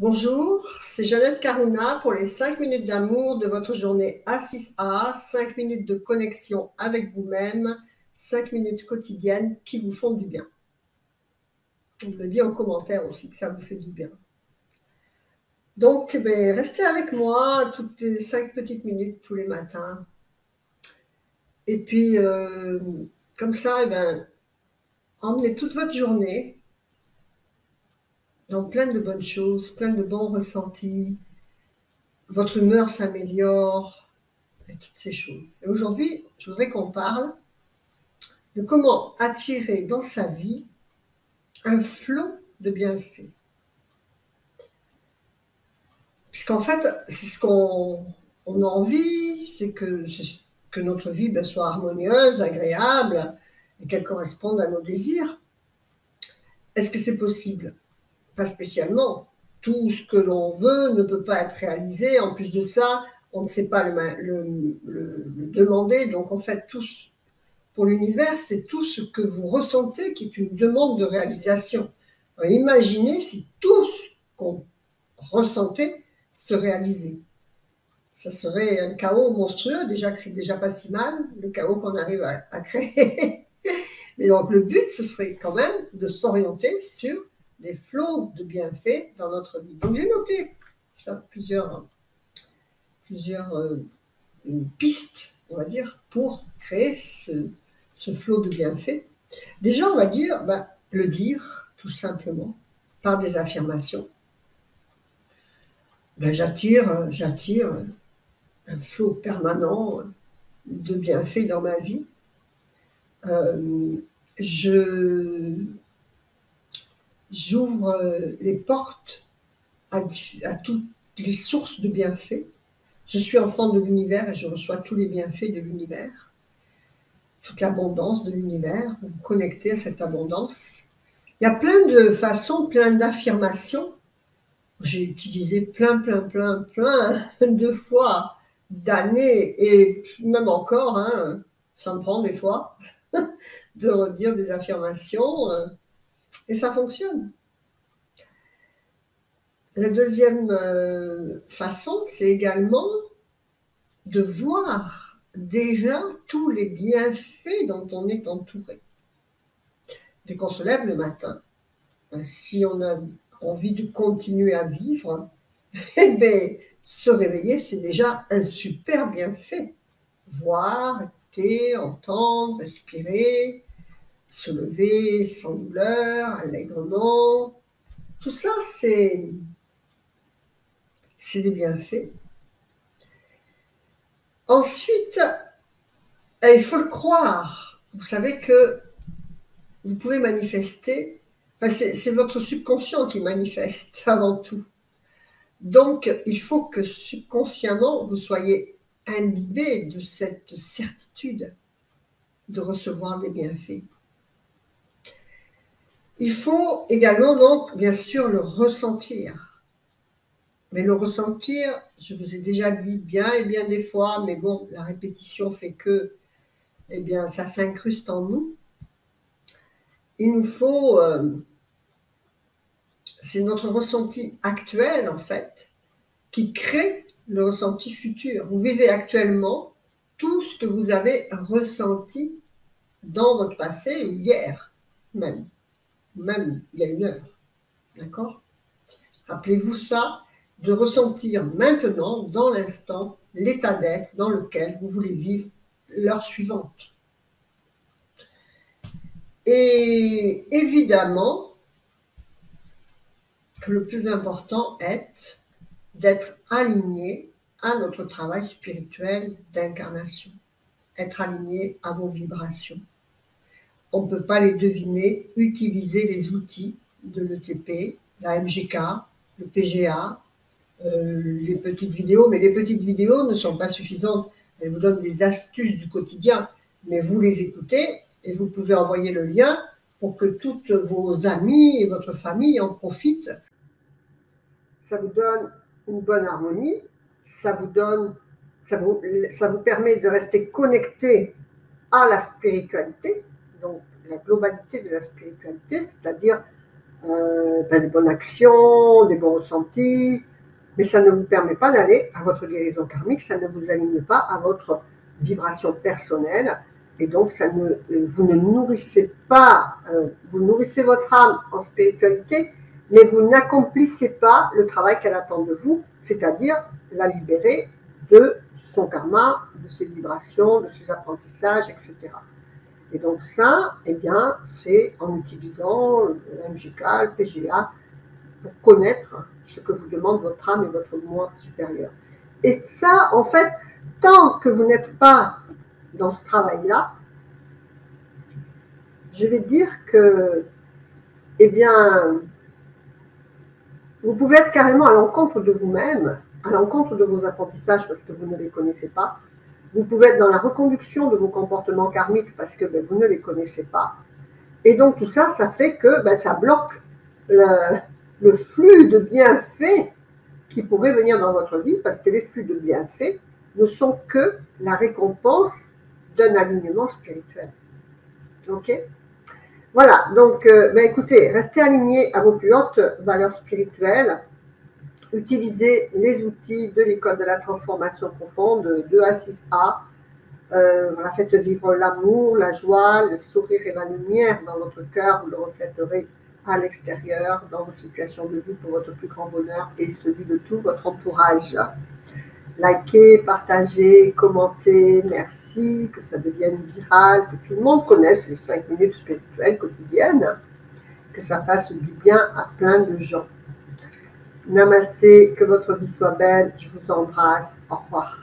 Bonjour, c'est Jeannette Karuna pour les 5 minutes d'amour de votre journée A6A, 5 minutes de connexion avec vous-même, 5 minutes quotidiennes qui vous font du bien. On me le dit en commentaire aussi que ça vous fait du bien. Donc, restez avec moi toutes les 5 petites minutes tous les matins. Et puis, comme ça, emmenez toute votre journée dans plein de bonnes choses, plein de bons ressentis. Votre humeur s'améliore, et toutes ces choses. Et aujourd'hui, je voudrais qu'on parle de comment attirer dans sa vie un flot de bienfaits. Puisqu'en fait, c'est ce qu'on a envie, c'est que notre vie soit harmonieuse, agréable, et qu'elle corresponde à nos désirs. Est-ce que c'est possible? Pas spécialement. Tout ce que l'on veut ne peut pas être réalisé. En plus de ça, on ne sait pas le demander. Donc en fait, pour l'univers, c'est tout ce que vous ressentez qui est une demande de réalisation. Alors, imaginez si tout ce qu'on ressentait se réalisait. Ça serait un chaos monstrueux, déjà que c'est déjà pas si mal, le chaos qu'on arrive à créer. Mais donc le but, ce serait quand même de s'orienter sur des flots de bienfaits dans notre vie. Donc j'ai noté ça, plusieurs pistes, on va dire, pour créer ce flot de bienfaits. Déjà, on va dire, le dire, tout simplement, par des affirmations. J'attire un flot permanent de bienfaits dans ma vie. J'ouvre les portes à toutes les sources de bienfaits. Je suis enfant de l'univers et je reçois tous les bienfaits de l'univers, toute l'abondance de l'univers, me connecter à cette abondance. Il y a plein de façons, plein d'affirmations. J'ai utilisé plein de fois, d'années, et même encore, ça me prend des fois, de redire des affirmations, et ça fonctionne. La deuxième façon, c'est également de voir déjà tous les bienfaits dont on est entouré. Dès qu'on se lève le matin, si on a envie de continuer à vivre, se réveiller, c'est déjà un super bienfait. Voir, écouter, entendre, respirer, se lever sans douleur, allègrement. Tout ça, c'est des bienfaits. Ensuite, il faut le croire. Vous savez que vous pouvez manifester, c'est votre subconscient qui manifeste avant tout. Donc, il faut que subconsciemment, vous soyez imbibé de cette certitude de recevoir des bienfaits. Il faut également, donc, bien sûr, le ressentir. Mais le ressentir, je vous ai déjà dit bien et bien des fois, mais bon, la répétition fait que, ça s'incruste en nous. Il nous faut, c'est notre ressenti actuel, en fait, qui crée le ressenti futur. Vous vivez actuellement tout ce que vous avez ressenti dans votre passé ou hier, même il y a une heure. D'accord? Rappelez-vous ça, de ressentir maintenant, dans l'instant, l'état d'être dans lequel vous voulez vivre l'heure suivante. Et évidemment que le plus important est d'être aligné à notre travail spirituel d'incarnation, être aligné à vos vibrations. On ne peut pas les deviner, utiliser les outils de l'ETP, la MGK, le PGA, les petites vidéos, mais les petites vidéos ne sont pas suffisantes. Elles vous donnent des astuces du quotidien, mais vous les écoutez et vous pouvez envoyer le lien pour que toutes vos amies et votre famille en profitent. Ça vous donne une bonne harmonie, ça vous permet de rester connecté à la spiritualité, donc la globalité de la spiritualité, c'est-à-dire des bonnes actions, des bons ressentis, mais ça ne vous permet pas d'aller à votre guérison karmique, ça ne vous aligne pas à votre vibration personnelle, et donc vous ne nourrissez pas, vous nourrissez votre âme en spiritualité, mais vous n'accomplissez pas le travail qu'elle attend de vous, c'est-à-dire la libérer de son karma, de ses vibrations, de ses apprentissages, etc. Et donc ça, eh bien, c'est en utilisant le MGK, le PGA, pour connaître ce que vous demande votre âme et votre moi supérieur. Et ça, en fait, tant que vous n'êtes pas dans ce travail-là, je vais dire que, eh bien, vous pouvez être carrément à l'encontre de vous-même, à l'encontre de vos apprentissages parce que vous ne les connaissez pas. Vous pouvez être dans la reconduction de vos comportements karmiques parce que vous ne les connaissez pas. Et donc tout ça, ça fait que ça bloque le flux de bienfaits qui pourraient venir dans votre vie parce que les flux de bienfaits ne sont que la récompense d'un alignement spirituel. Ok ? Voilà, donc écoutez, restez alignés à vos plus hautes valeurs spirituelles, utilisez les outils de l'école de la transformation profonde 2A6A, voilà, faites vivre l'amour, la joie, le sourire et la lumière dans votre cœur, vous le reflèterez à l'extérieur, dans vos situations de vie pour votre plus grand bonheur et celui de tout votre entourage. Likez, partagez, commentez, merci, que ça devienne viral, que tout le monde connaisse les 5 minutes spirituelles quotidiennes, que ça fasse du bien à plein de gens. Namasté, que votre vie soit belle, je vous embrasse, au revoir.